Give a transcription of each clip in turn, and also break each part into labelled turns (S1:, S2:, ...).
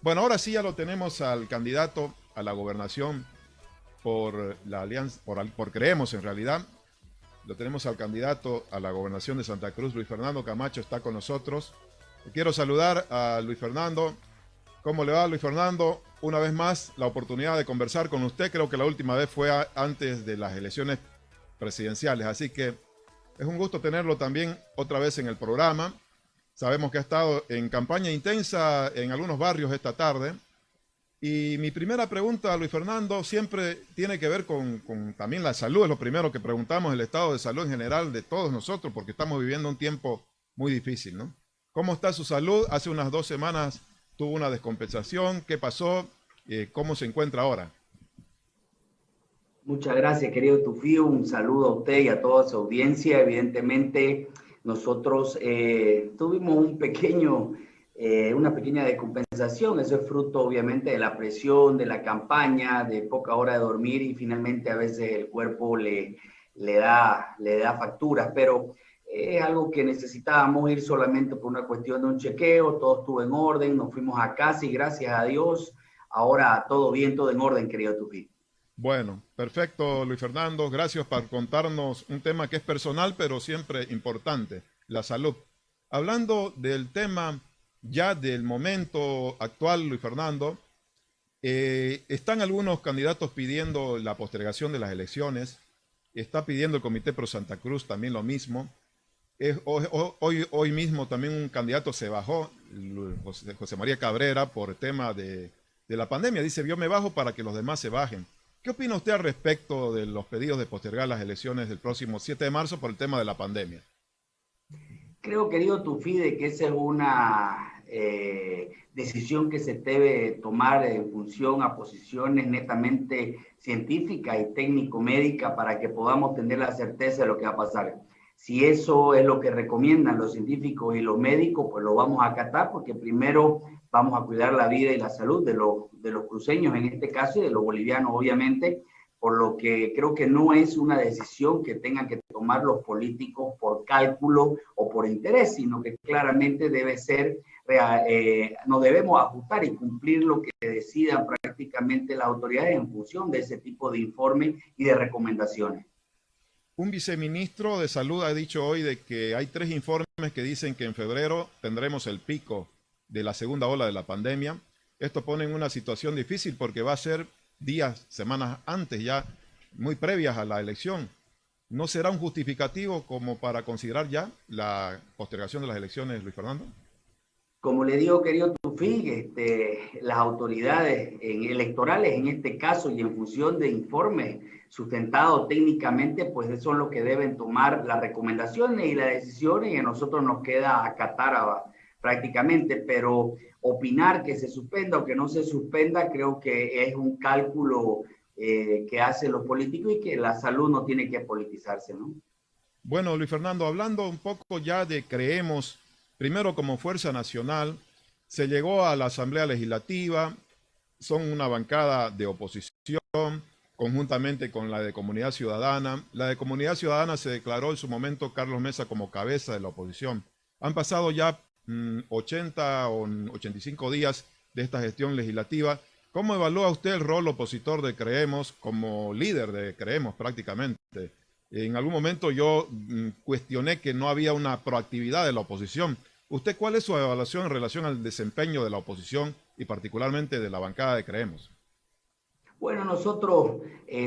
S1: Bueno, ahora sí ya lo tenemos al candidato a la gobernación por la alianza, por Creemos en realidad. Lo tenemos al candidato a la gobernación de Santa Cruz, Luis Fernando Camacho, está con nosotros. Quiero saludar a Luis Fernando. ¿Cómo le va, Luis Fernando? Una vez más, la oportunidad de conversar con usted. Creo que la última vez fue antes de las elecciones presidenciales, así que es un gusto tenerlo también otra vez en el programa. Sabemos que ha estado en campaña intensa en algunos barrios esta tarde. Y mi primera pregunta, Luis Fernando, siempre tiene que ver con también la salud. Es lo primero que preguntamos, el estado de salud en general de todos nosotros, porque estamos viviendo un tiempo muy difícil, ¿no? ¿Cómo está su salud? Hace unas 2 semanas tuvo una descompensación. ¿Qué pasó? ¿Cómo se encuentra ahora?
S2: Muchas gracias, querido Tufío. Un saludo a usted y a toda su audiencia. Evidentemente, nosotros tuvimos una pequeña descompensación. Eso es fruto, obviamente, de la presión, de la campaña, de poca hora de dormir y finalmente a veces el cuerpo le da facturas. Pero es algo que necesitábamos ir solamente por una cuestión de un chequeo. Todo estuvo en orden. Nos fuimos a casa y gracias a Dios, ahora todo bien, todo en orden, querido Tufío.
S1: Bueno, perfecto, Luis Fernando. Gracias por contarnos un tema que es personal, pero siempre importante, la salud. Hablando del tema ya del momento actual, Luis Fernando, están algunos candidatos pidiendo la postergación de las elecciones. Está pidiendo el Comité Pro Santa Cruz también lo mismo. Hoy mismo también un candidato se bajó, José María Cabrera, por el tema de la pandemia. Dice, yo me bajo para que los demás se bajen. ¿Qué opina usted al respecto de los pedidos de postergar las elecciones del próximo 7 de marzo por el tema de la pandemia?
S2: Creo, querido Tufide, que esa es una decisión que se debe tomar en función a posiciones netamente científicas y técnico-médicas para que podamos tener la certeza de lo que va a pasar. Si eso es lo que recomiendan los científicos y los médicos, pues lo vamos a acatar porque primero vamos a cuidar la vida y la salud de los cruceños en este caso y de los bolivianos obviamente, por lo que creo que no es una decisión que tengan que tomar los políticos por cálculo o por interés, sino que claramente debe ser, nos debemos ajustar y cumplir lo que decidan prácticamente las autoridades en función de ese tipo de informes y de recomendaciones.
S1: Un viceministro de Salud ha dicho hoy de que hay 3 informes que dicen que en febrero tendremos el pico de la segunda ola de la pandemia. Esto pone en una situación difícil porque va a ser días, semanas antes ya, muy previas a la elección. ¿No será un justificativo como para considerar ya la postergación de las elecciones, Luis Fernando?
S2: Como le digo, querido Tufí, las autoridades electorales en este caso y en función de informes sustentados técnicamente, pues son los que deben tomar las recomendaciones y las decisiones y a nosotros nos queda acatar prácticamente, pero opinar que se suspenda o que no se suspenda creo que es un cálculo que hacen los políticos y que la salud no tiene que politizarse, ¿no?
S1: Bueno, Luis Fernando, hablando un poco ya de Creemos, primero como Fuerza Nacional, se llegó a la Asamblea Legislativa, son una bancada de oposición, conjuntamente con la de Comunidad Ciudadana. La de Comunidad Ciudadana se declaró en su momento Carlos Mesa como cabeza de la oposición. Han pasado ya 80 o 85 días de esta gestión legislativa. ¿Cómo evalúa usted el rol opositor de Creemos como líder de Creemos prácticamente? En algún momento yo cuestioné que no había una proactividad de la oposición. ¿Usted cuál es su evaluación en relación al desempeño de la oposición y particularmente de la bancada de Creemos?
S2: Bueno, nosotros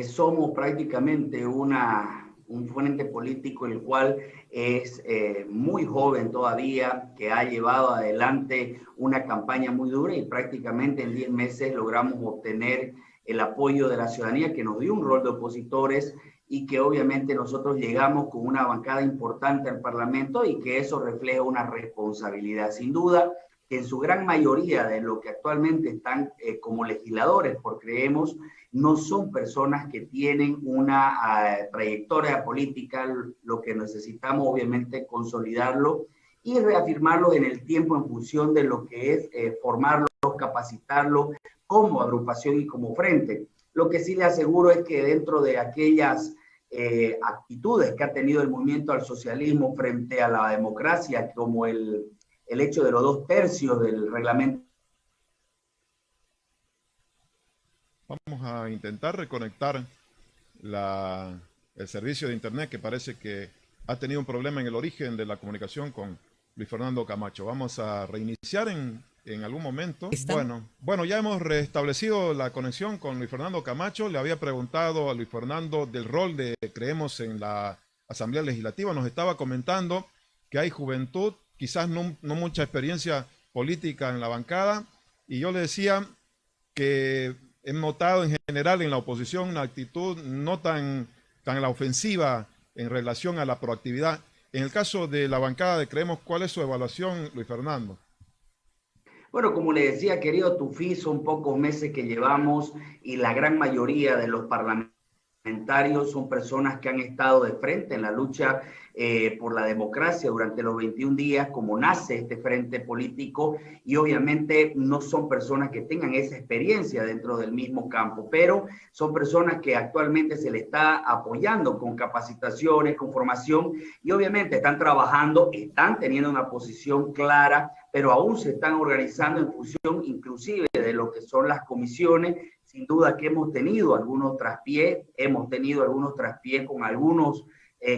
S2: somos prácticamente un frente político el cual es muy joven todavía, que ha llevado adelante una campaña muy dura y prácticamente en 10 meses logramos obtener el apoyo de la ciudadanía que nos dio un rol de opositores y que obviamente nosotros llegamos con una bancada importante al Parlamento y que eso refleja una responsabilidad. Sin duda, que en su gran mayoría de lo que actualmente están como legisladores por Creemos, no son personas que tienen una trayectoria política, lo que necesitamos obviamente consolidarlo y reafirmarlo en el tiempo en función de lo que es formarlo, capacitarlo como agrupación y como frente. Lo que sí le aseguro es que dentro de aquellas actitudes que ha tenido el movimiento al socialismo frente a la democracia, como el hecho de los 2/3 del reglamento
S1: a intentar reconectar el servicio de internet, que parece que ha tenido un problema en el origen de la comunicación con Luis Fernando Camacho. Vamos a reiniciar en algún momento. Bueno, ya hemos restablecido la conexión con Luis Fernando Camacho. Le había preguntado a Luis Fernando del rol de Creemos en la Asamblea Legislativa. Nos estaba comentando que hay juventud, quizás no mucha experiencia política en la bancada, y yo le decía que he notado en general en la oposición una actitud no tan a la ofensiva en relación a la proactividad. En el caso de la bancada de Creemos, ¿cuál es su evaluación, Luis Fernando?
S2: Bueno, como le decía, querido Tufí, son pocos meses que llevamos y la gran mayoría de los parlamentarios son personas que han estado de frente en la lucha por la democracia durante los 21 días, como nace este frente político, y obviamente no son personas que tengan esa experiencia dentro del mismo campo, pero son personas que actualmente se le está apoyando con capacitaciones, con formación, y obviamente están trabajando, están teniendo una posición clara, pero aún se están organizando en función inclusive de lo que son las comisiones. Sin duda que hemos tenido algunos traspiés con algunos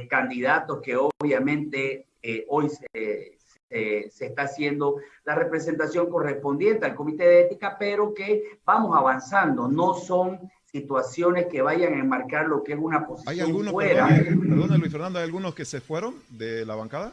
S2: candidatos que obviamente hoy se está haciendo la representación correspondiente al Comité de Ética, pero que vamos avanzando, no son situaciones que vayan a enmarcar lo que es una posición.
S1: ¿Hay algunos,
S2: fuera.
S1: Perdón, Luis Fernando, ¿hay algunos que se fueron de la bancada?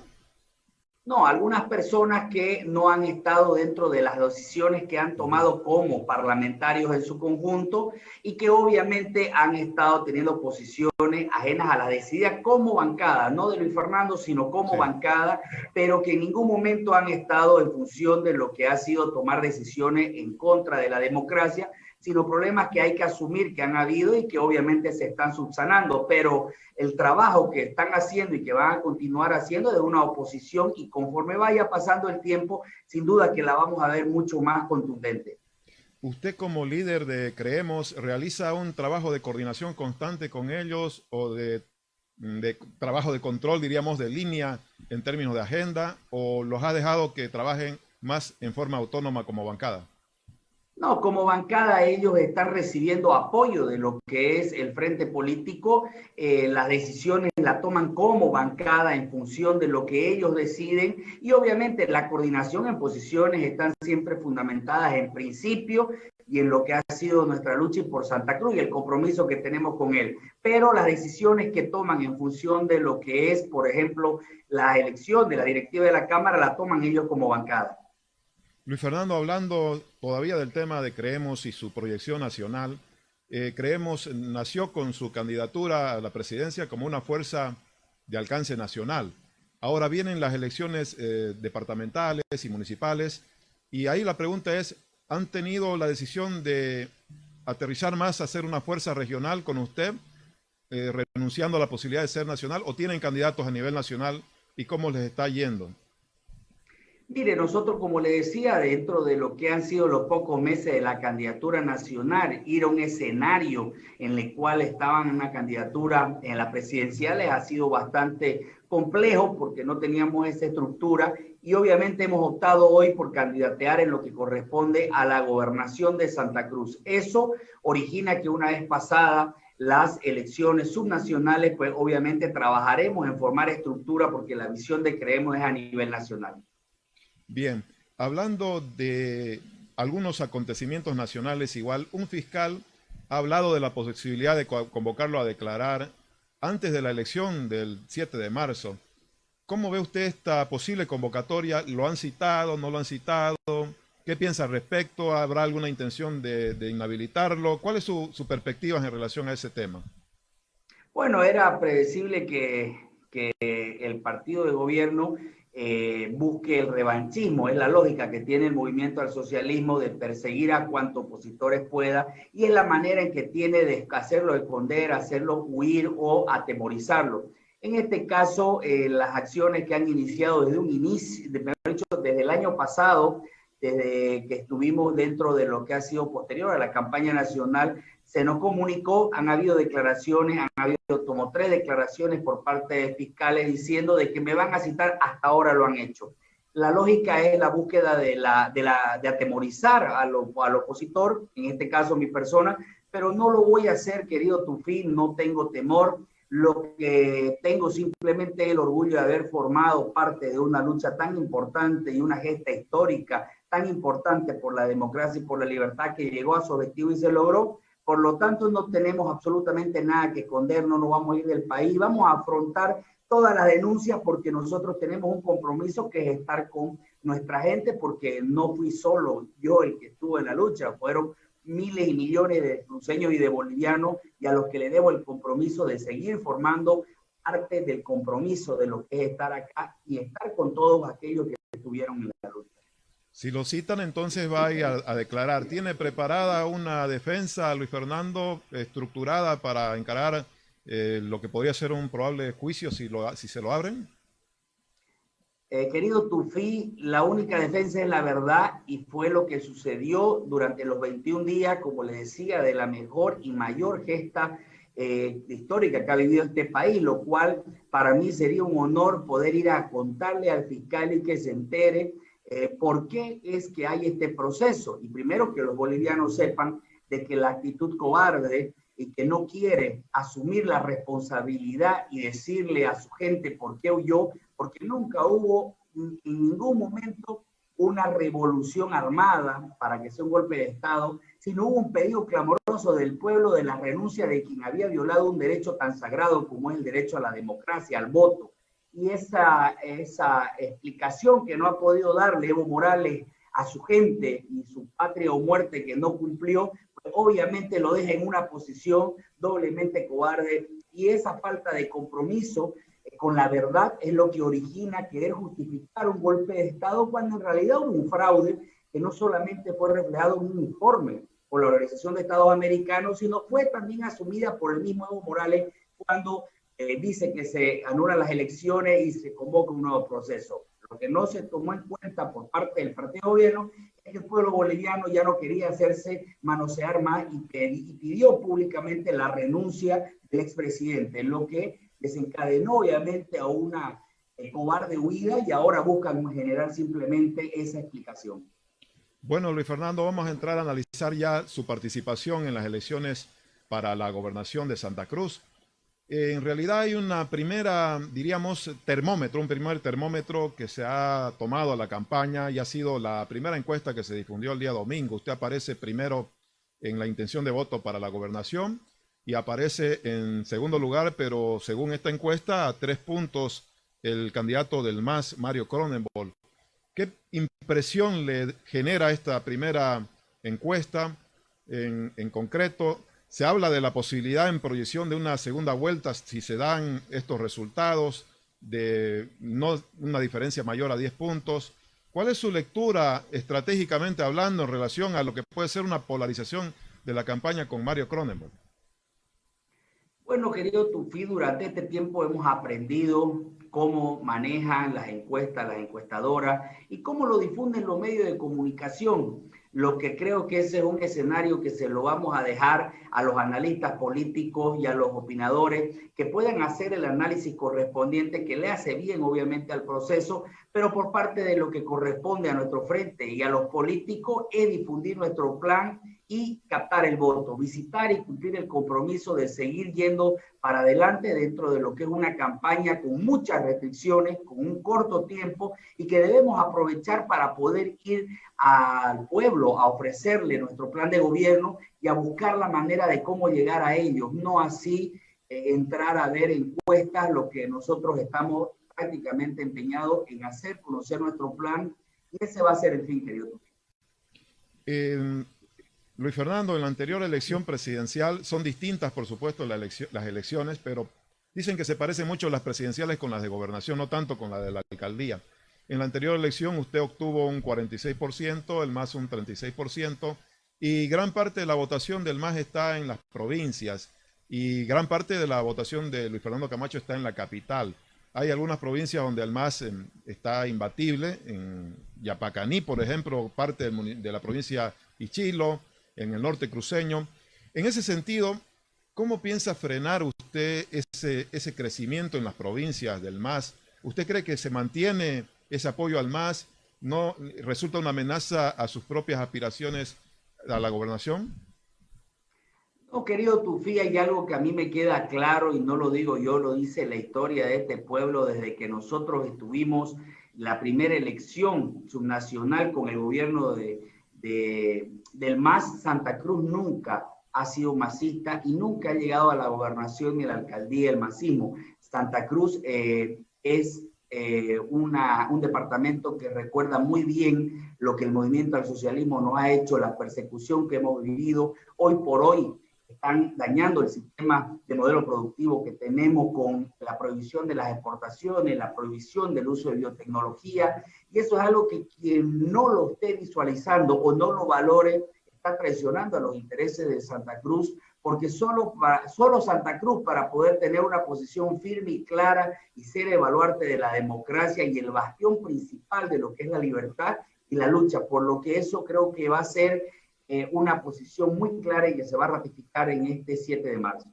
S2: No, algunas personas que no han estado dentro de las decisiones que han tomado como parlamentarios en su conjunto y que obviamente han estado teniendo posiciones ajenas a las decididas como bancada, no de Luis Fernando, sino como bancada, pero que en ningún momento han estado en función de lo que ha sido tomar decisiones en contra de la democracia, sino problemas que hay que asumir que han habido y que obviamente se están subsanando, pero el trabajo que están haciendo y que van a continuar haciendo de una oposición, y conforme vaya pasando el tiempo, sin duda que la vamos a ver mucho más contundente.
S1: ¿Usted como líder de Creemos realiza un trabajo de coordinación constante con ellos o de trabajo de control, diríamos, de línea en términos de agenda, o los ha dejado que trabajen más en forma autónoma como bancada?
S2: No, como bancada ellos están recibiendo apoyo de lo que es el frente político. Las decisiones las toman como bancada en función de lo que ellos deciden, y obviamente la coordinación en posiciones están siempre fundamentadas en principio y en lo que ha sido nuestra lucha por Santa Cruz y el compromiso que tenemos con él. Pero las decisiones que toman en función de lo que es, por ejemplo, la elección de la directiva de la Cámara, la toman ellos como bancada.
S1: Luis Fernando, hablando todavía del tema de Creemos y su proyección nacional, Creemos nació con su candidatura a la presidencia como una fuerza de alcance nacional. Ahora vienen las elecciones departamentales y municipales, y ahí la pregunta es, ¿han tenido la decisión de aterrizar más a ser una fuerza regional con usted, renunciando a la posibilidad de ser nacional, o tienen candidatos a nivel nacional y cómo les está yendo?
S2: Mire, nosotros, como le decía, dentro de lo que han sido los pocos meses de la candidatura nacional, ir a un escenario en el cual estaban en una candidatura en las presidenciales ha sido bastante complejo porque no teníamos esa estructura, y obviamente hemos optado hoy por candidatear en lo que corresponde a la gobernación de Santa Cruz. Eso origina que una vez pasada las elecciones subnacionales, pues obviamente trabajaremos en formar estructura porque la visión de Creemos es a nivel nacional.
S1: Bien, hablando de algunos acontecimientos nacionales, igual un fiscal ha hablado de la posibilidad de convocarlo a declarar antes de la elección del 7 de marzo. ¿Cómo ve usted esta posible convocatoria? ¿Lo han citado, no lo han citado? ¿Qué piensa al respecto? ¿Habrá alguna intención de inhabilitarlo? ¿Cuál es su perspectiva en relación a ese tema?
S2: Bueno, era predecible que el partido de gobierno busque el revanchismo. Es la lógica que tiene el movimiento al socialismo de perseguir a cuantos opositores pueda, y es la manera en que tiene de hacerlo esconder, hacerlo huir o atemorizarlo. En este caso, las acciones que han iniciado desde un inicio, desde el año pasado, desde que estuvimos dentro de lo que ha sido posterior a la campaña nacional, se nos comunicó, han habido declaraciones, han habido como 3 declaraciones por parte de fiscales diciendo de que me van a citar, hasta ahora lo han hecho. la lógica es la búsqueda de atemorizar al opositor, en este caso mi persona, pero no lo voy a hacer, querido Tufín, no tengo temor. Lo que tengo simplemente el orgullo de haber formado parte de una lucha tan importante y una gesta histórica tan importante por la democracia y por la libertad que llegó a su objetivo y se logró. Por lo tanto, no tenemos absolutamente nada que esconder, no nos vamos a ir del país, vamos a afrontar todas las denuncias porque nosotros tenemos un compromiso que es estar con nuestra gente, porque no fui solo yo el que estuvo en la lucha, fueron miles y millones de cruceños y de bolivianos, y a los que le debo el compromiso de seguir formando parte del compromiso de lo que es estar acá y estar con todos aquellos que estuvieron en la lucha.
S1: Si lo citan, entonces va a declarar. ¿Tiene preparada una defensa, Luis Fernando, estructurada para encarar lo que podría ser un probable juicio si se lo abren?
S2: Querido Tufí, la única defensa es la verdad y fue lo que sucedió durante los 21 días, como le decía, de la mejor y mayor gesta histórica que ha vivido este país, lo cual para mí sería un honor poder ir a contarle al fiscal y que se entere por qué es que hay este proceso. Y primero que los bolivianos sepan de que la actitud cobarde y que no quiere asumir la responsabilidad y decirle a su gente por qué huyó, porque nunca hubo en ningún momento una revolución armada para que sea un golpe de Estado, sino hubo un pedido clamoroso del pueblo de la renuncia de quien había violado un derecho tan sagrado como es el derecho a la democracia, al voto. Y esa explicación que no ha podido darle Evo Morales a su gente y su patria o muerte que no cumplió, pues obviamente lo deja en una posición doblemente cobarde, y esa falta de compromiso con la verdad es lo que origina querer justificar un golpe de Estado cuando en realidad hubo un fraude que no solamente fue reflejado en un informe por la Organización de Estados Americanos, sino fue también asumida por el mismo Evo Morales cuando dice que se anulan las elecciones y se convoca un nuevo proceso. Lo que no se tomó en cuenta por parte del partido de gobierno es que el pueblo boliviano ya no quería hacerse manosear más y pidió públicamente la renuncia del expresidente, lo que desencadenó obviamente a una cobarde huida, y ahora buscan generar simplemente esa explicación.
S1: Bueno, Luis Fernando, vamos a entrar a analizar ya su participación en las elecciones para la gobernación de Santa Cruz. En realidad hay una primera, diríamos, termómetro, un primer termómetro que se ha tomado a la campaña y ha sido la primera encuesta que se difundió el día domingo. Usted aparece primero en la intención de voto para la gobernación y aparece en segundo lugar, pero según esta encuesta, a 3 puntos el candidato del MAS, Mario Cronenbol. ¿Qué impresión le genera esta primera encuesta en concreto? Se habla de la posibilidad en proyección de una segunda vuelta si se dan estos resultados, de no una diferencia mayor a 10 puntos. ¿Cuál es su lectura estratégicamente hablando en relación a lo que puede ser una polarización de la campaña con Mario Cronenbol?
S2: Bueno, querido Tufi, durante este tiempo hemos aprendido cómo manejan las encuestas, las encuestadoras y cómo lo difunden los medios de comunicación. Lo que creo que ese es un escenario que se lo vamos a dejar a los analistas políticos y a los opinadores que puedan hacer el análisis correspondiente que le hace bien obviamente al proceso, pero por parte de lo que corresponde a nuestro frente y a los políticos es difundir nuestro plan y captar el voto, visitar y cumplir el compromiso de seguir yendo para adelante dentro de lo que es una campaña con muchas restricciones, con un corto tiempo, y que debemos aprovechar para poder ir al pueblo a ofrecerle nuestro plan de gobierno y a buscar la manera de cómo llegar a ellos, no así entrar a ver encuestas, lo que nosotros estamos prácticamente empeñados en hacer, conocer nuestro plan, y ese va a ser el fin, querido.
S1: Luis Fernando, en la anterior elección presidencial, son distintas, por supuesto, las elecciones, pero dicen que se parecen mucho las presidenciales con las de gobernación, no tanto con la de la alcaldía. En la anterior elección usted obtuvo un 46%, el MAS un 36%, y gran parte de la votación del MAS está en las provincias, y gran parte de la votación de Luis Fernando Camacho está en la capital. Hay algunas provincias donde el MAS está imbatible, en Yapacaní, por ejemplo, parte de la provincia Ichilo, en el norte cruceño. En ese sentido, ¿cómo piensa frenar usted ese crecimiento en las provincias del MAS? ¿Usted cree que se mantiene ese apoyo al MAS no resulta una amenaza a sus propias aspiraciones a la gobernación?
S2: No, querido Tufí, hay algo que a mí me queda claro y no lo digo yo, lo dice la historia de este pueblo desde que nosotros estuvimos la primera elección subnacional con el gobierno del MAS. Santa Cruz nunca ha sido masista y nunca ha llegado a la gobernación ni a la alcaldía del masismo. Santa Cruz es un departamento que recuerda muy bien lo que el movimiento al socialismo nos ha hecho, la persecución que hemos vivido. Hoy por hoy están dañando el sistema de modelo productivo que tenemos con la prohibición de las exportaciones, la prohibición del uso de biotecnología, y eso es algo que quien no lo esté visualizando o no lo valore está traicionando a los intereses de Santa Cruz, porque solo Santa Cruz, para poder tener una posición firme y clara y ser el baluarte de la democracia y el bastión principal de lo que es la libertad y la lucha, por lo que eso creo que va a ser una posición muy clara y que se va a ratificar en este 7 de marzo.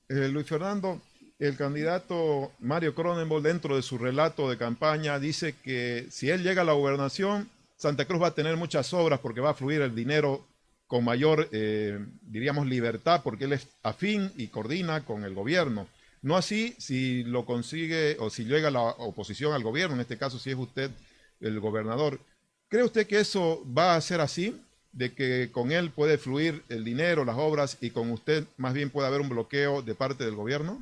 S1: Luis Fernando, el candidato Mario Cronenberg, dentro de su relato de campaña, dice que si él llega a la gobernación, Santa Cruz va a tener muchas obras porque va a fluir el dinero con mayor, diríamos, libertad, porque él es afín y coordina con el gobierno. No así si lo consigue o si llega la oposición al gobierno, en este caso si es usted el gobernador. ¿Cree usted que eso va a ser así? De que con él puede fluir el dinero, las obras, y con usted más bien puede haber un bloqueo de parte del gobierno?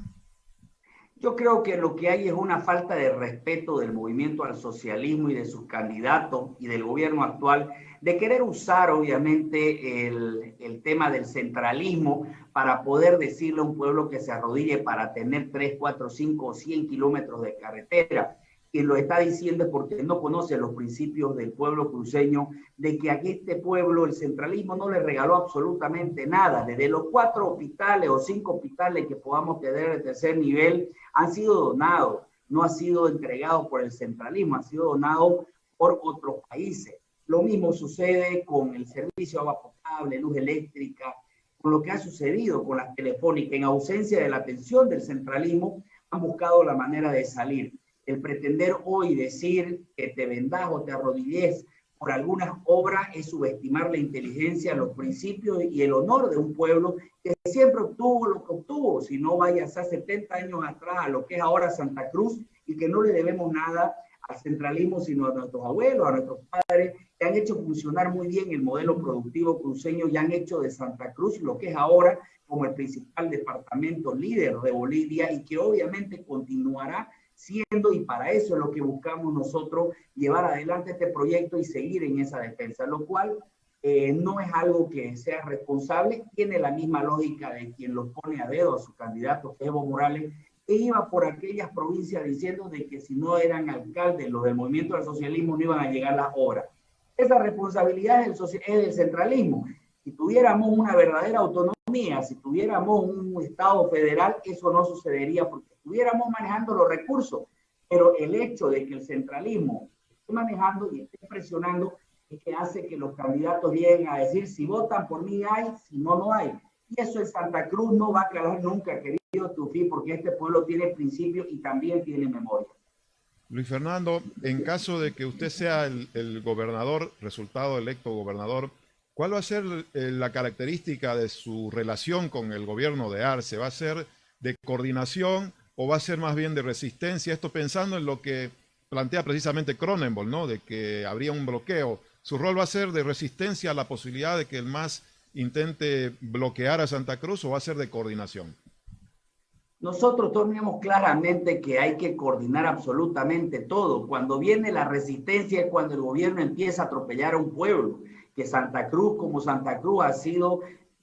S2: Yo creo que lo que hay es una falta de respeto del movimiento al socialismo y de sus candidatos y del gobierno actual, de querer usar obviamente el tema del centralismo para poder decirle a un pueblo que se arrodille para tener 3, 4, 5 o 100 kilómetros de carretera. Y lo está diciendo porque no conoce los principios del pueblo cruceño, de que aquí este pueblo, el centralismo no le regaló absolutamente nada. Desde los 4 hospitales o 5 hospitales que podamos tener de tercer nivel han sido donados, no ha sido entregado por el centralismo, ha sido donado por otros países. Lo mismo sucede con el servicio de agua potable, luz eléctrica, con lo que ha sucedido con las telefónicas. En ausencia de la atención del centralismo, han buscado la manera de salir. El pretender hoy decir que te vendas o te arrodilles por algunas obras es subestimar la inteligencia, los principios y el honor de un pueblo que siempre obtuvo lo que obtuvo, si no vayas a 70 años atrás a lo que es ahora Santa Cruz, y que no le debemos nada al centralismo, sino a nuestros abuelos, a nuestros padres, que han hecho funcionar muy bien el modelo productivo cruceño y han hecho de Santa Cruz lo que es ahora como el principal departamento líder de Bolivia, y que obviamente continuará siendo, y para eso es lo que buscamos nosotros, llevar adelante este proyecto y seguir en esa defensa, lo cual no es algo que sea responsable, tiene la misma lógica de quien los pone a dedo a su candidato, que es Evo Morales, que iba por aquellas provincias diciendo de que si no eran alcaldes los del movimiento del socialismo no iban a llegar las obras. Esa responsabilidad es del centralismo. Si tuviéramos una verdadera autonomía, si tuviéramos un Estado federal, eso no sucedería porque estuviéramos manejando los recursos. Pero el hecho de que el centralismo esté manejando y esté presionando es que hace que los candidatos lleguen a decir si votan por mí hay, si no, no hay. Y eso en Santa Cruz no va a calar nunca, querido Tufí, porque este pueblo tiene principios y también tiene memoria.
S1: Luis Fernando, en caso de que usted sea el gobernador, resultado electo gobernador, ¿cuál va a ser la característica de su relación con el gobierno de Arce? ¿Va a ser de coordinación o va a ser más bien de resistencia? Esto pensando en lo que plantea precisamente Cronenberg, ¿no? De que habría un bloqueo. ¿Su rol va a ser de resistencia a la posibilidad de que el MAS intente bloquear a Santa Cruz o va a ser de coordinación?
S2: Nosotros tenemos claramente que hay que coordinar absolutamente todo. Cuando viene la resistencia es cuando el gobierno empieza a atropellar a un pueblo, que Santa Cruz como Santa Cruz ha sido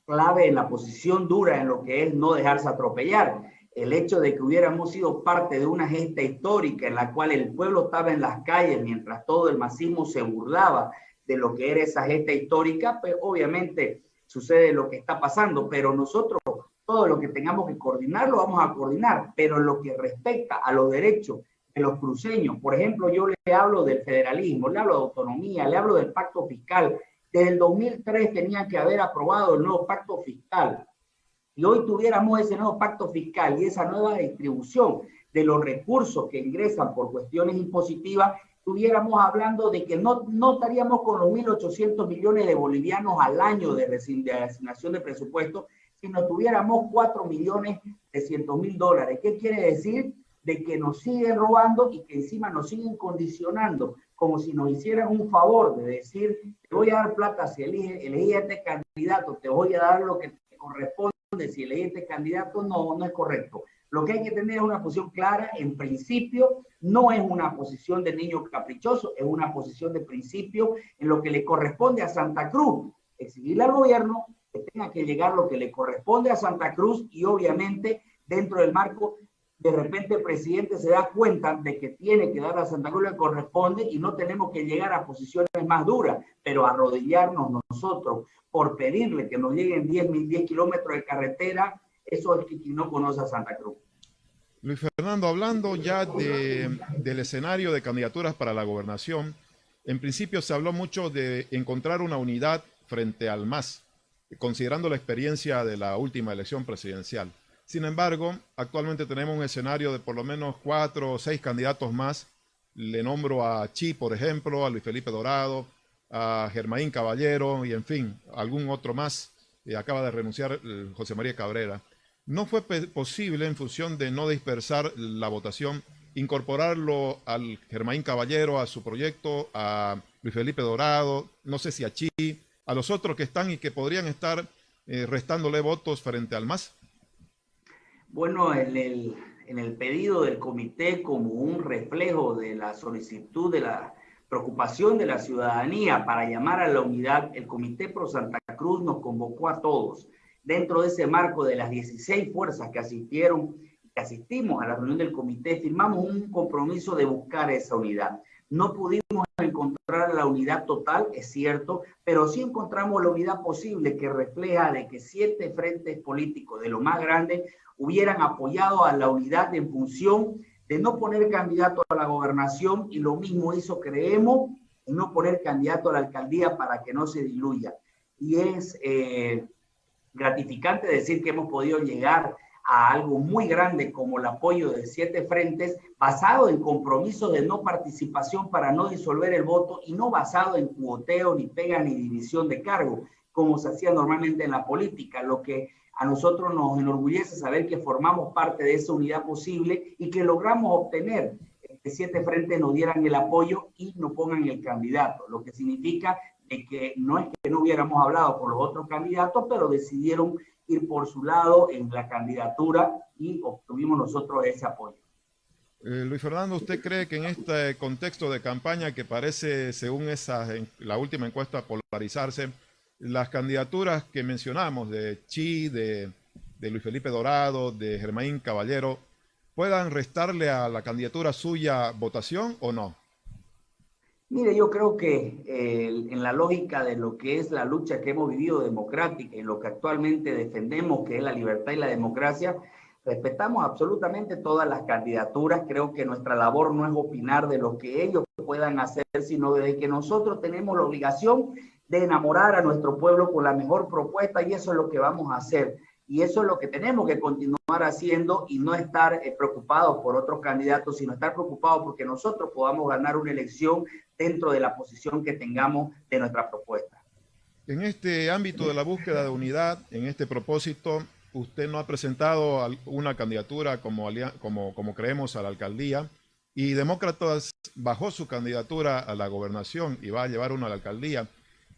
S2: clave en la posición dura en lo que es no dejarse atropellar. El hecho de que hubiéramos sido parte de una gesta histórica en la cual el pueblo estaba en las calles mientras todo el masismo se burlaba de lo que era esa gesta histórica, pues obviamente sucede lo que está pasando, pero nosotros todo lo que tengamos que coordinar lo vamos a coordinar, pero en lo que respecta a los derechos de los cruceños, por ejemplo, yo le hablo del federalismo, le hablo de autonomía, le hablo del pacto fiscal. Desde el 2003 tenían que haber aprobado el nuevo pacto fiscal. Y hoy tuviéramos ese nuevo pacto fiscal y esa nueva distribución de los recursos que ingresan por cuestiones impositivas, estuviéramos hablando de que no estaríamos con los 1.800 millones de bolivianos al año de asignación de presupuesto, sino tuviéramos 4.300.000 dólares. ¿Qué quiere decir? De que nos siguen robando y que encima nos siguen condicionando, como si nos hicieran un favor de decir, te voy a dar plata si elegí a este candidato, te voy a dar lo que te corresponde, si elegí a este candidato, no es correcto. Lo que hay que tener es una posición clara, en principio, no es una posición de niño caprichoso, es una posición de principio en lo que le corresponde a Santa Cruz, exigirle al gobierno que tenga que llegar lo que le corresponde a Santa Cruz y obviamente dentro del marco, de repente el presidente se da cuenta de que tiene que dar a Santa Cruz lo que corresponde y no tenemos que llegar a posiciones más duras, pero arrodillarnos nosotros por pedirle que nos lleguen 10 kilómetros de carretera, eso es que quien no conoce a Santa Cruz.
S1: Luis Fernando, hablando ya del escenario de candidaturas para la gobernación, en principio se habló mucho de encontrar una unidad frente al MAS, considerando la experiencia de la última elección presidencial. Sin embargo, actualmente tenemos un escenario de por lo menos 4 o 6 candidatos más. Le nombro a Chi, por ejemplo, a Luis Felipe Dorado, a Germain Caballero y, en fin, algún otro más. Acaba de renunciar José María Cabrera. ¿No fue posible, en función de no dispersar la votación, incorporarlo al Germain Caballero, a su proyecto, a Luis Felipe Dorado, no sé si a Chi, a los otros que están y que podrían estar restándole votos frente al MAS?
S2: Bueno, en el pedido del comité, como un reflejo de la solicitud, de la preocupación de la ciudadanía para llamar a la unidad, el Comité Pro Santa Cruz nos convocó a todos. Dentro de ese marco de las 16 fuerzas que asistimos a la reunión del comité, firmamos un compromiso de buscar esa unidad. No pudimos encontrar la unidad total, es cierto, pero sí encontramos la unidad posible que refleja de que 7 frentes políticos de lo más grande hubieran apoyado a la unidad en función de no poner candidato a la gobernación, y lo mismo hizo, creemos, en no poner candidato a la alcaldía para que no se diluya. Y es gratificante decir que hemos podido llegar a algo muy grande como el apoyo de 7 frentes, basado en compromisos de no participación para no disolver el voto y no basado en cuoteo, ni pega, ni división de cargo, como se hacía normalmente en la política, lo que a nosotros nos enorgullece saber que formamos parte de esa unidad posible y que logramos obtener que 7 frentes nos dieran el apoyo y nos pongan el candidato, lo que significa de que no es que no hubiéramos hablado con los otros candidatos, pero decidieron ir por su lado en la candidatura y obtuvimos nosotros ese apoyo.
S1: Luis Fernando, ¿usted cree que en este contexto de campaña que parece, según la última encuesta, polarizarse, las candidaturas que mencionamos de Chi, de Luis Felipe Dorado, de Germain Caballero, puedan restarle a la candidatura suya votación o no?
S2: Mire, yo creo que en la lógica de lo que es la lucha que hemos vivido democrática y lo que actualmente defendemos, que es la libertad y la democracia, respetamos absolutamente todas las candidaturas. Creo que nuestra labor no es opinar de lo que ellos puedan hacer, sino de que nosotros tenemos la obligación de enamorar a nuestro pueblo con la mejor propuesta, y eso es lo que vamos a hacer. Y eso es lo que tenemos que continuar haciendo y no estar preocupados por otros candidatos, sino estar preocupados porque nosotros podamos ganar una elección dentro de la posición que tengamos de nuestra propuesta.
S1: En este ámbito de la búsqueda de unidad, en este propósito, usted no ha presentado una candidatura como creemos a la alcaldía, y Demócratas bajó su candidatura a la gobernación y va a llevar una a la alcaldía.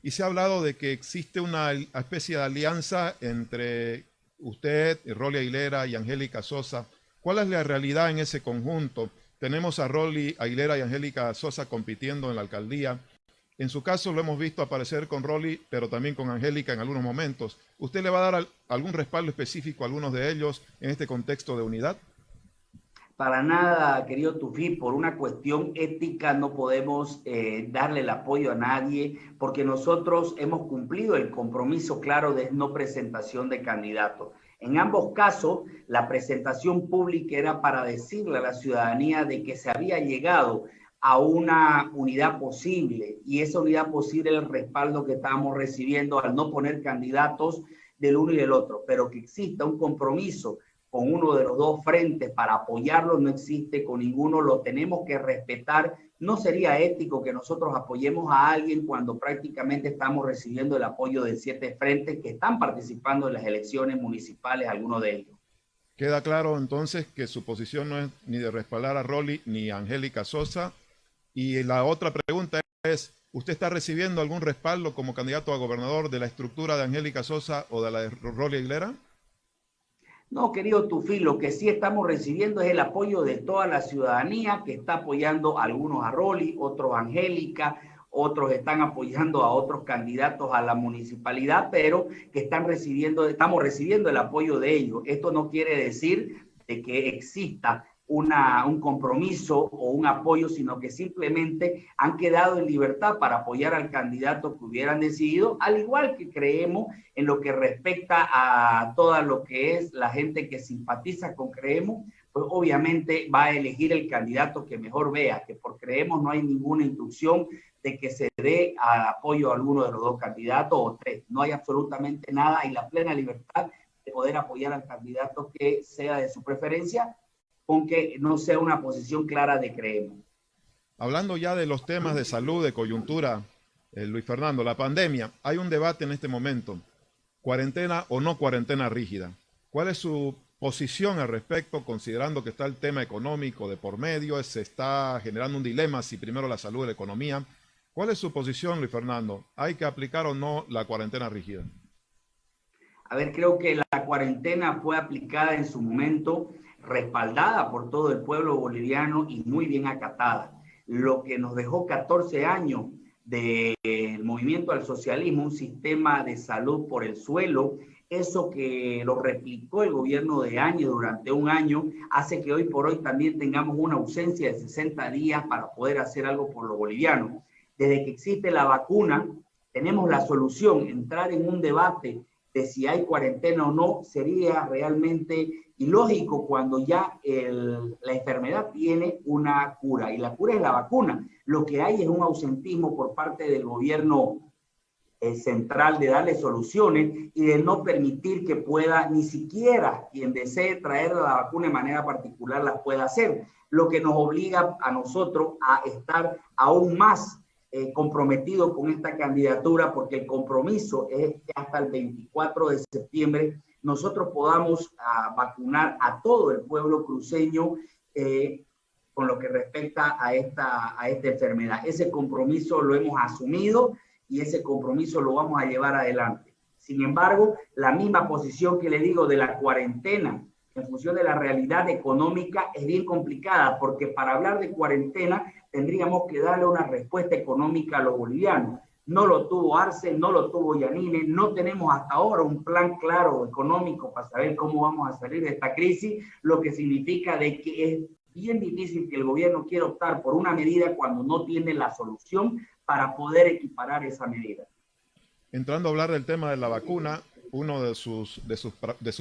S1: Y se ha hablado de que existe una especie de alianza entre usted, Rolly Aguilera y Angélica Sosa. ¿Cuál es la realidad en ese conjunto? Tenemos a Rolly Aguilera y Angélica Sosa compitiendo en la alcaldía. En su caso lo hemos visto aparecer con Rolly, pero también con Angélica en algunos momentos. ¿Usted le va a dar algún respaldo específico a algunos de ellos en este contexto de unidad?
S2: Para nada, querido Tufí, por una cuestión ética no podemos darle el apoyo a nadie, porque nosotros hemos cumplido el compromiso claro de no presentación de candidatos. En ambos casos, la presentación pública era para decirle a la ciudadanía de que se había llegado a una unidad posible, y esa unidad posible es el respaldo que estábamos recibiendo al no poner candidatos del uno y del otro, pero que exista un compromiso con uno de los dos frentes para apoyarlo, no existe con ninguno, lo tenemos que respetar. No sería ético que nosotros apoyemos a alguien cuando prácticamente estamos recibiendo el apoyo de 7 frentes que están participando en las elecciones municipales, algunos de ellos.
S1: Queda claro entonces que su posición no es ni de respaldar a Rolly ni a Angélica Sosa. Y la otra pregunta es, ¿usted está recibiendo algún respaldo como candidato a gobernador de la estructura de Angélica Sosa o de la de Rolly Aguilera?
S2: No, querido Tufí, lo que sí estamos recibiendo es el apoyo de toda la ciudadanía que está apoyando a algunos a Rolly, otros a Angélica, otros están apoyando a otros candidatos a la municipalidad, pero que estamos recibiendo el apoyo de ellos. Esto no quiere decir de que exista un compromiso o un apoyo, sino que simplemente han quedado en libertad para apoyar al candidato que hubieran decidido, al igual que creemos en lo que respecta a toda lo que es la gente que simpatiza con Creemos, pues obviamente va a elegir el candidato que mejor vea, que por Creemos no hay ninguna instrucción de que se dé apoyo a alguno de los dos candidatos o 3. No hay absolutamente nada y la plena libertad de poder apoyar al candidato que sea de su preferencia, aunque no sea una posición clara de Creemos.
S1: Hablando ya de los temas de salud, de coyuntura, Luis Fernando, la pandemia, hay un debate en este momento, cuarentena o no cuarentena rígida. ¿Cuál es su posición al respecto, considerando que está el tema económico de por medio, se está generando un dilema si primero la salud o la economía? ¿Cuál es su posición, Luis Fernando? ¿Hay que aplicar o no la cuarentena rígida?
S2: A ver, creo que la cuarentena fue aplicada en su momento, respaldada por todo el pueblo boliviano y muy bien acatada. Lo que nos dejó 14 años del movimiento al socialismo, un sistema de salud por el suelo, eso que lo replicó el gobierno de Áñez durante un año, hace que hoy por hoy también tengamos una ausencia de 60 días para poder hacer algo por los bolivianos. Desde que existe la vacuna, tenemos la solución. Entrar en un debate de si hay cuarentena o no sería realmente ilógico cuando ya la enfermedad tiene una cura y la cura es la vacuna. Lo que hay es un ausentismo por parte del gobierno central de darle soluciones y de no permitir que pueda ni siquiera quien desee traer la vacuna de manera particular la pueda hacer, lo que nos obliga a nosotros a estar aún más comprometido con esta candidatura, porque el compromiso es que hasta el 24 de septiembre nosotros podamos vacunar a todo el pueblo cruceño con lo que respecta a esta enfermedad. Ese compromiso lo hemos asumido y ese compromiso lo vamos a llevar adelante. Sin embargo, la misma posición que le digo de la cuarentena en función de la realidad económica es bien complicada, porque para hablar de cuarentena tendríamos que darle una respuesta económica a los bolivianos. No lo tuvo Arce, no lo tuvo Yanine, no tenemos hasta ahora un plan claro económico para saber cómo vamos a salir de esta crisis, lo que significa de que es bien difícil que el gobierno quiera optar por una medida cuando no tiene la solución para poder equiparar esa medida.
S1: Entrando a hablar del tema de la vacuna, uno de sus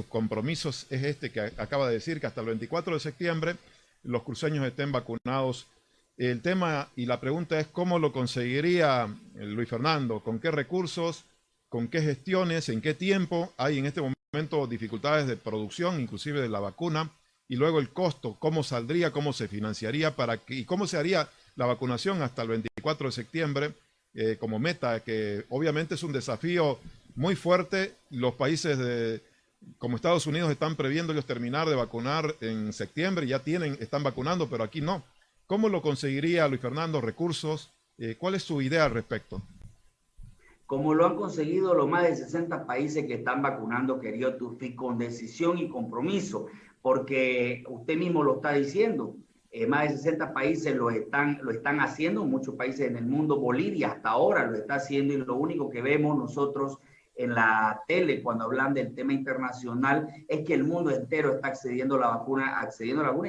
S1: compromisos es este que acaba de decir, que hasta el 24 de septiembre los cruceños estén vacunados. El tema y la pregunta es cómo lo conseguiría Luis Fernando, con qué recursos, con qué gestiones, en qué tiempo. Hay en este momento dificultades de producción, inclusive de la vacuna, y luego el costo, cómo saldría, cómo se financiaría y cómo se haría la vacunación hasta el 24 de septiembre como meta, que obviamente es un desafío muy fuerte. Los países como Estados Unidos están previendo ellos terminar de vacunar en septiembre, ya están vacunando, pero aquí no. ¿Cómo lo conseguiría Luis Fernando? ¿Recursos? ¿Cuál es su idea al respecto?
S2: Como lo han conseguido los más de 60 países que están vacunando, querido Tufi, con decisión y compromiso, porque usted mismo lo está diciendo, más de 60 países lo están haciendo, muchos países en el mundo, Bolivia hasta ahora lo está haciendo, y lo único que vemos nosotros en la tele cuando hablan del tema internacional es que el mundo entero está accediendo a la vacuna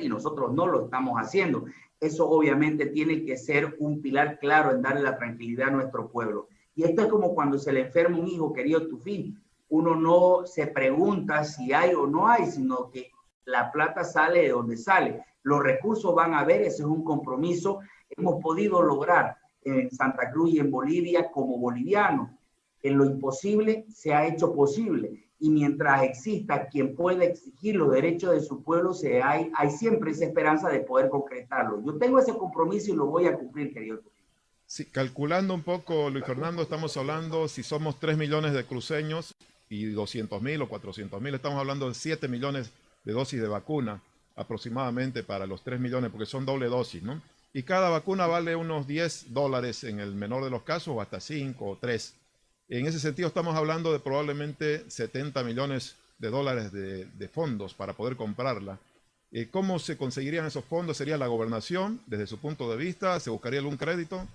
S2: y nosotros no lo estamos haciendo. Eso obviamente tiene que ser un pilar claro en darle la tranquilidad a nuestro pueblo. Y esto es como cuando se le enferma un hijo, querido Tufí. Uno no se pregunta si hay o no hay, sino que la plata sale de donde sale. Los recursos van a ver, ese es un compromiso. Hemos podido lograr en Santa Cruz y en Bolivia como bolivianos. En lo imposible se ha hecho posible. y mientras exista quien pueda exigir los derechos de su pueblo, hay siempre esa esperanza de poder concretarlo. Yo tengo ese compromiso y lo voy a cumplir, querido.
S1: Sí, calculando un poco, Luis Fernando, estamos hablando, si somos 3 millones de cruceños y 200.000 o 400.000, estamos hablando de 7 millones de dosis de vacuna aproximadamente para los 3 millones, porque son doble dosis, ¿no? Y cada vacuna vale unos $10 en el menor de los casos, o hasta 5 o 3. En ese sentido estamos hablando de probablemente 70 millones de dólares de fondos para poder comprarla. ¿Cómo se conseguirían esos fondos? ¿Sería la gobernación, desde su punto de vista? ¿Se buscaría algún crédito?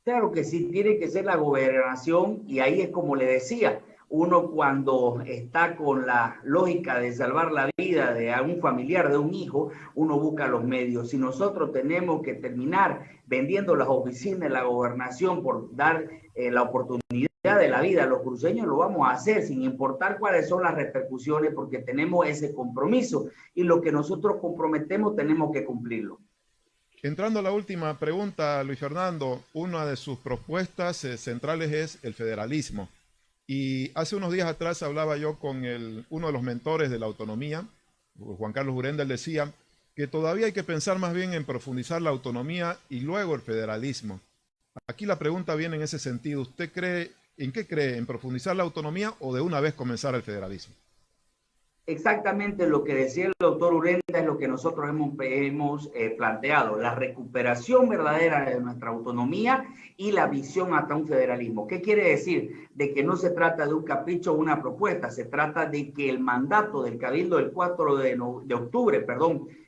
S2: Claro que sí, tiene que ser la gobernación, y ahí es como le decía, uno cuando está con la lógica de salvar la vida de un familiar, de un hijo, uno busca los medios. Si nosotros tenemos que terminar vendiendo las oficinas de la gobernación por dar la oportunidad de la vida a los cruceños, lo vamos a hacer sin importar cuáles son las repercusiones, porque tenemos ese compromiso y lo que nosotros comprometemos tenemos que cumplirlo.
S1: Entrando a la última pregunta, Luis Fernando, una de sus propuestas centrales es el federalismo. Y hace unos días atrás hablaba yo con uno de los mentores de la autonomía, Juan Carlos Urenda. Él decía que todavía hay que pensar más bien en profundizar la autonomía y luego el federalismo. Aquí la pregunta viene en ese sentido. ¿Usted cree, en qué cree? ¿En profundizar la autonomía o de una vez comenzar el federalismo?
S2: Exactamente lo que decía el doctor Urenda es lo que nosotros hemos planteado, la recuperación verdadera de nuestra autonomía y la visión hasta un federalismo. ¿Qué quiere decir? De que no se trata de un capricho o una propuesta, se trata de que el mandato del Cabildo del 4 de octubre,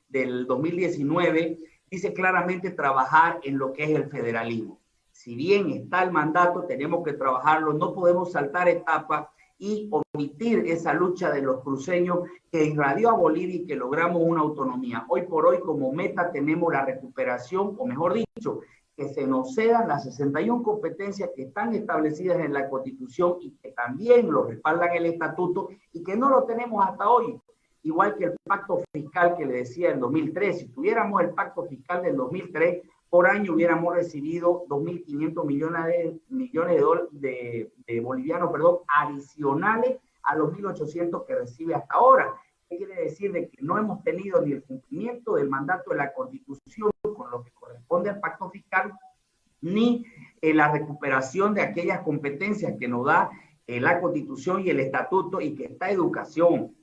S2: del 2019, dice claramente trabajar en lo que es el federalismo. Si bien está el mandato, tenemos que trabajarlo, no podemos saltar etapas y omitir esa lucha de los cruceños que irradió a Bolivia y que logramos una autonomía. Hoy por hoy como meta tenemos la recuperación, o mejor dicho, que se nos cedan las 61 competencias que están establecidas en la Constitución y que también lo respaldan el Estatuto y que no lo tenemos hasta hoy. Igual que el pacto fiscal que le decía en 2003, si tuviéramos el pacto fiscal del 2003, por año hubiéramos recibido 2.500 millones de bolivianos, adicionales a los 1.800 que recibe hasta ahora. ¿Qué quiere decir? De que no hemos tenido ni el cumplimiento del mandato de la Constitución con lo que corresponde al pacto fiscal, ni la recuperación de aquellas competencias que nos da la Constitución y el Estatuto, y que está educación,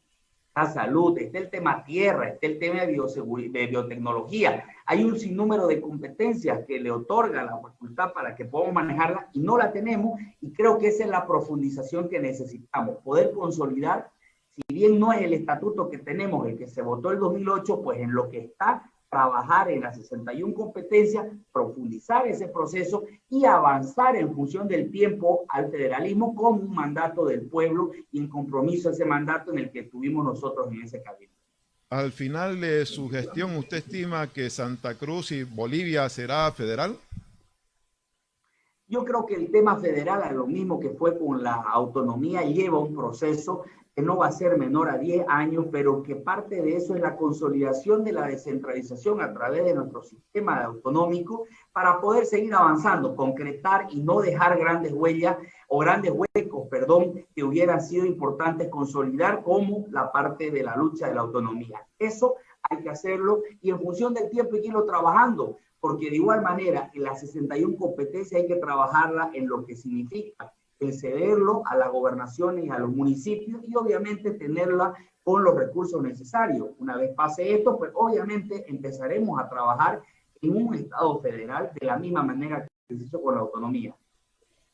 S2: la salud, está el tema tierra, está el tema de biotecnología. Hay un sinnúmero de competencias que le otorga la facultad para que podamos manejarla y no la tenemos, y creo que esa es la profundización que necesitamos, poder consolidar, si bien no es el estatuto que tenemos, el que se votó el 2008, pues en lo que está, trabajar en las 61 competencias, profundizar ese proceso y avanzar en función del tiempo al federalismo como un mandato del pueblo y en compromiso a ese mandato en el que estuvimos nosotros en ese cabildo.
S1: Al final de su gestión, ¿usted estima que Santa Cruz y Bolivia será federal?
S2: Yo creo que el tema federal, a lo mismo que fue con la autonomía, lleva un proceso que no va a ser menor a 10 años, pero que parte de eso es la consolidación de la descentralización a través de nuestro sistema autonómico para poder seguir avanzando, concretar y no dejar grandes huellas o grandes huecos, que hubieran sido importantes consolidar, como la parte de la lucha de la autonomía. Eso hay que hacerlo y en función del tiempo hay que irlo trabajando, porque de igual manera en las 61 competencias hay que trabajarla en lo que significa el cederlo a las gobernaciones y a los municipios y obviamente tenerla con los recursos necesarios. Una vez pase esto, pues obviamente empezaremos a trabajar en un Estado federal de la misma manera que se hizo con la autonomía.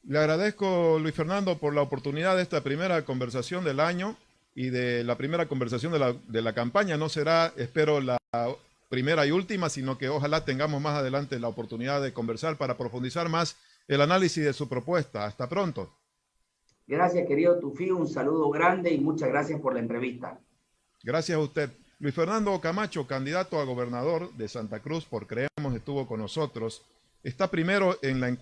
S1: Le agradezco, Luis Fernando, por la oportunidad de esta primera conversación del año y de la primera conversación de la campaña. No será, espero, la primera y última, sino que ojalá tengamos más adelante la oportunidad de conversar para profundizar más el análisis de su propuesta. Hasta pronto.
S2: Gracias, querido Tufí, un saludo grande y muchas gracias por la entrevista.
S1: Gracias a usted. Luis Fernando Camacho, candidato a gobernador de Santa Cruz por Creemos, estuvo con nosotros. Está primero en la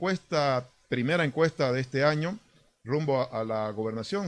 S1: primera encuesta de este año, rumbo a la gobernación.